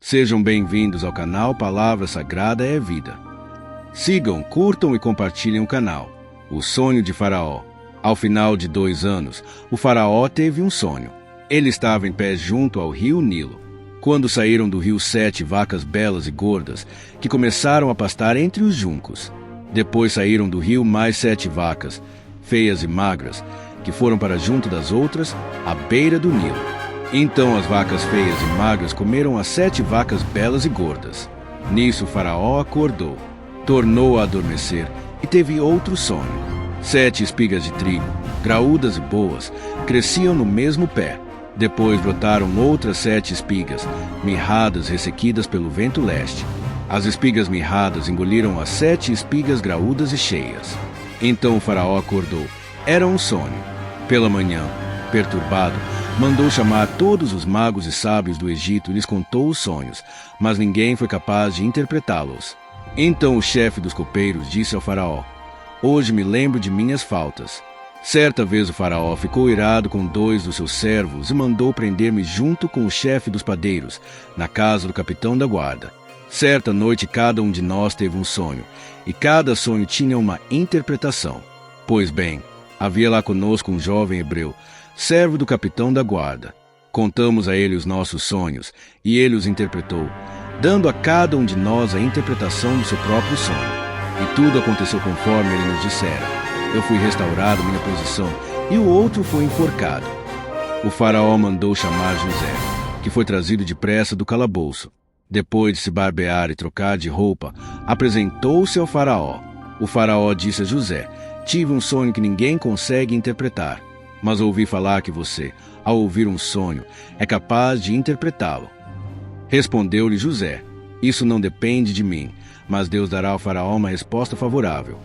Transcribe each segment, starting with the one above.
Sejam bem-vindos ao canal Palavra Sagrada é Vida. Sigam, curtam e compartilhem o canal. O sonho de Faraó. Ao final de 2 anos, o faraó teve um sonho. Ele estava em pé junto ao rio Nilo. Quando saíram do rio 7 vacas belas e gordas, que começaram a pastar entre os juncos. Depois saíram do rio mais 7 vacas, feias e magras, que foram para junto das outras, à beira do Nilo. Então as vacas feias e magras comeram as 7 vacas belas e gordas. Nisso o faraó acordou, tornou a adormecer e teve outro sonho. 7 espigas de trigo, graúdas e boas, cresciam no mesmo pé. Depois brotaram outras 7 espigas, mirradas ressequidas pelo vento leste. As espigas mirradas engoliram as 7 espigas graúdas e cheias. Então o faraó acordou. Era um sonho. Pela manhã, perturbado, mandou chamar todos os magos e sábios do Egito e lhes contou os sonhos, mas ninguém foi capaz de interpretá-los. Então o chefe dos copeiros disse ao faraó: "Hoje me lembro de minhas faltas." Certa vez o faraó ficou irado com 2 dos seus servos e mandou prender-me junto com o chefe dos padeiros, na casa do capitão da guarda. Certa noite cada um de nós teve um sonho, e cada sonho tinha uma interpretação. Pois bem, havia lá conosco um jovem hebreu, servo do capitão da guarda. Contamos a ele os nossos sonhos, e ele os interpretou, dando a cada um de nós a interpretação do seu próprio sonho. E tudo aconteceu conforme ele nos dissera. Eu fui restaurado minha posição, e o outro foi enforcado. O faraó mandou chamar José, que foi trazido depressa do calabouço. Depois de se barbear e trocar de roupa, apresentou-se ao faraó. O faraó disse a José: "Tive um sonho que ninguém consegue interpretar, mas ouvi falar que você, ao ouvir um sonho, é capaz de interpretá-lo." Respondeu-lhe José: "Isso não depende de mim, mas Deus dará ao faraó uma resposta favorável."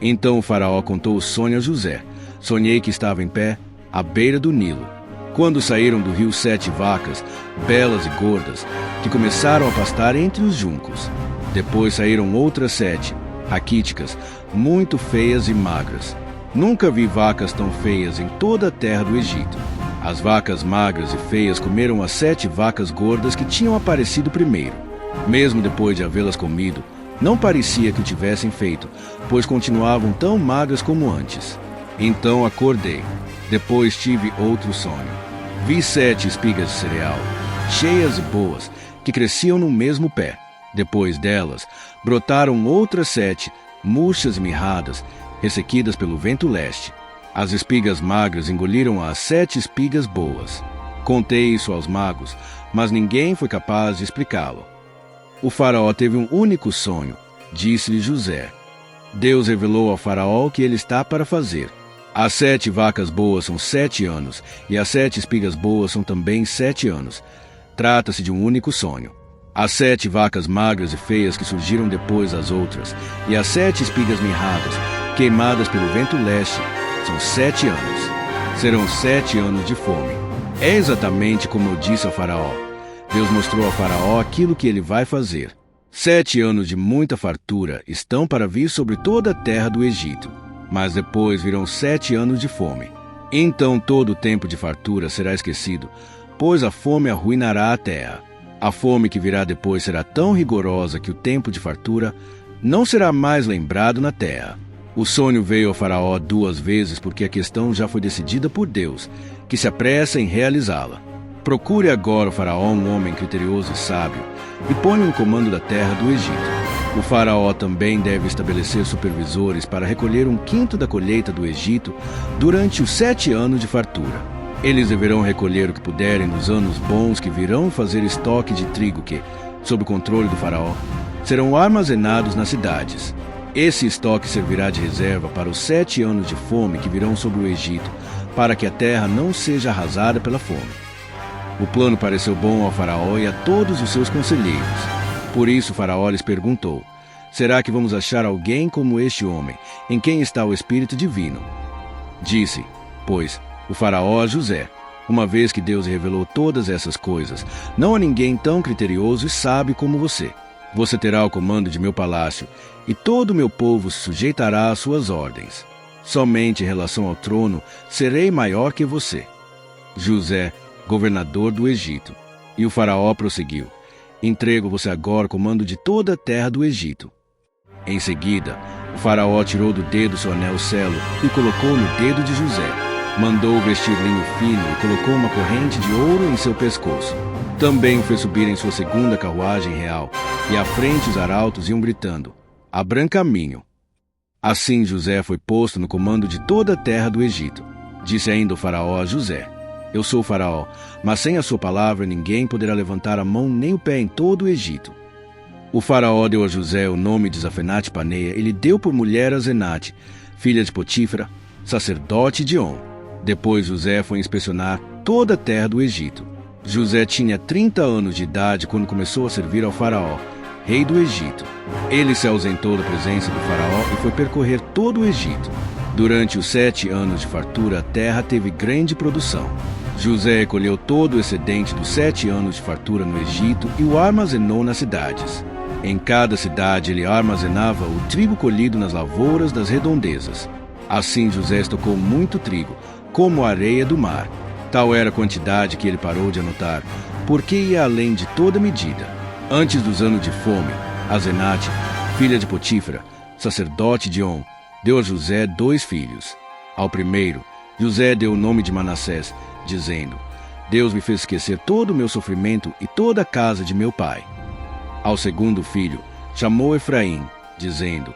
Então o faraó contou o sonho a José. "Sonhei que estava em pé, à beira do Nilo. Quando saíram do rio 7 vacas, belas e gordas, que começaram a pastar entre os juncos. Depois saíram outras 7, raquíticas, muito feias e magras. Nunca vi vacas tão feias em toda a terra do Egito. As vacas magras e feias comeram as 7 vacas gordas que tinham aparecido primeiro. Mesmo depois de havê-las comido, não parecia que o tivessem feito, pois continuavam tão magras como antes. Então acordei. Depois tive outro sonho. Vi 7 espigas de cereal, cheias e boas, que cresciam no mesmo pé. Depois delas, brotaram outras 7, murchas e mirradas, ressequidas pelo vento leste. As espigas magras engoliram as 7 espigas boas. Contei isso aos magos, mas ninguém foi capaz de explicá-lo. O faraó teve um único sonho, disse-lhe José. Deus revelou ao faraó o que ele está para fazer. As 7 vacas boas são 7 anos, e as 7 espigas boas são também 7 anos. Trata-se de um único sonho. As 7 vacas magras e feias que surgiram depois das outras, e as 7 espigas mirradas, queimadas pelo vento leste, são 7 anos. Serão 7 anos de fome. É exatamente como eu disse ao faraó. Deus mostrou ao faraó aquilo que ele vai fazer. 7 anos de muita fartura estão para vir sobre toda a terra do Egito. Mas depois virão 7 anos de fome. Então todo o tempo de fartura será esquecido, pois a fome arruinará a terra. A fome que virá depois será tão rigorosa que o tempo de fartura não será mais lembrado na terra. O sonho veio ao faraó 2 vezes porque a questão já foi decidida por Deus, que se apressa em realizá-la. Procure agora o faraó um homem criterioso e sábio, e ponha em comando da terra do Egito. O faraó também deve estabelecer supervisores para recolher 1/5 da colheita do Egito durante os 7 anos de fartura. Eles deverão recolher o que puderem nos anos bons que virão fazer estoque de trigo que, sob o controle do faraó, serão armazenados nas cidades. Esse estoque servirá de reserva para os 7 anos de fome que virão sobre o Egito, para que a terra não seja arrasada pela fome. O plano pareceu bom ao faraó e a todos os seus conselheiros. Por isso o faraó lhes perguntou: "Será que vamos achar alguém como este homem, em quem está o Espírito Divino?" Disse, pois, o faraó a José: "Uma vez que Deus revelou todas essas coisas, não há ninguém tão criterioso e sábio como você. Você terá o comando de meu palácio, e todo o meu povo se sujeitará às suas ordens. Somente em relação ao trono serei maior que você." José, governador do Egito. E o faraó prosseguiu: Entrego você agora o comando de toda a terra do Egito. Em seguida, o faraó tirou do dedo seu anel selo e colocou no dedo de José. Mandou vestir linho fino e colocou uma corrente de ouro em seu pescoço. Também o fez subir em sua segunda carruagem real, e à frente os arautos iam gritando: "Abram caminho." Assim José foi posto no comando de toda a terra do Egito. Disse ainda o faraó a José: "Eu sou o faraó, mas sem a sua palavra ninguém poderá levantar a mão nem o pé em todo o Egito." O faraó deu a José o nome de Zafenate-Paneia e lhe deu por mulher a Zenate, filha de Potífera, sacerdote de On. Depois José foi inspecionar toda a terra do Egito. José tinha 30 anos de idade quando começou a servir ao faraó, rei do Egito. Ele se ausentou da presença do faraó e foi percorrer todo o Egito. Durante os 7 anos de fartura, a terra teve grande produção. José recolheu todo o excedente dos 7 anos de fartura no Egito e o armazenou nas cidades. Em cada cidade ele armazenava o trigo colhido nas lavouras das redondezas. Assim José estocou muito trigo, como a areia do mar. Tal era a quantidade que ele parou de anotar, porque ia além de toda medida. Antes dos anos de fome, a Zenate, filha de Potífera, sacerdote de On, deu a José 2 filhos. Ao primeiro, José deu o nome de Manassés, dizendo: "Deus me fez esquecer todo o meu sofrimento e toda a casa de meu pai." Ao segundo filho, chamou Efraim, dizendo: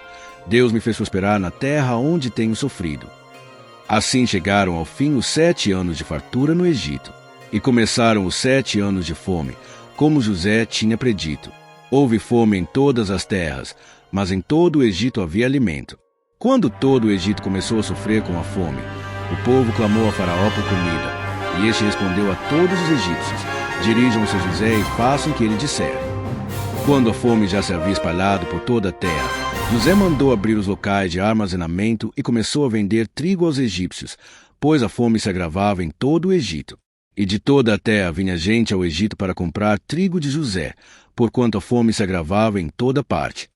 "Deus me fez prosperar na terra onde tenho sofrido." Assim chegaram ao fim os 7 anos de fartura no Egito, e começaram os 7 anos de fome, como José tinha predito. Houve fome em todas as terras, mas em todo o Egito havia alimento. Quando todo o Egito começou a sofrer com a fome, o povo clamou a Faraó por comida, e este respondeu a todos os egípcios: "Dirijam-se a José e façam o que ele disser." Quando a fome já se havia espalhado por toda a terra, José mandou abrir os locais de armazenamento e começou a vender trigo aos egípcios, pois a fome se agravava em todo o Egito. E de toda a terra vinha gente ao Egito para comprar trigo de José, porquanto a fome se agravava em toda parte.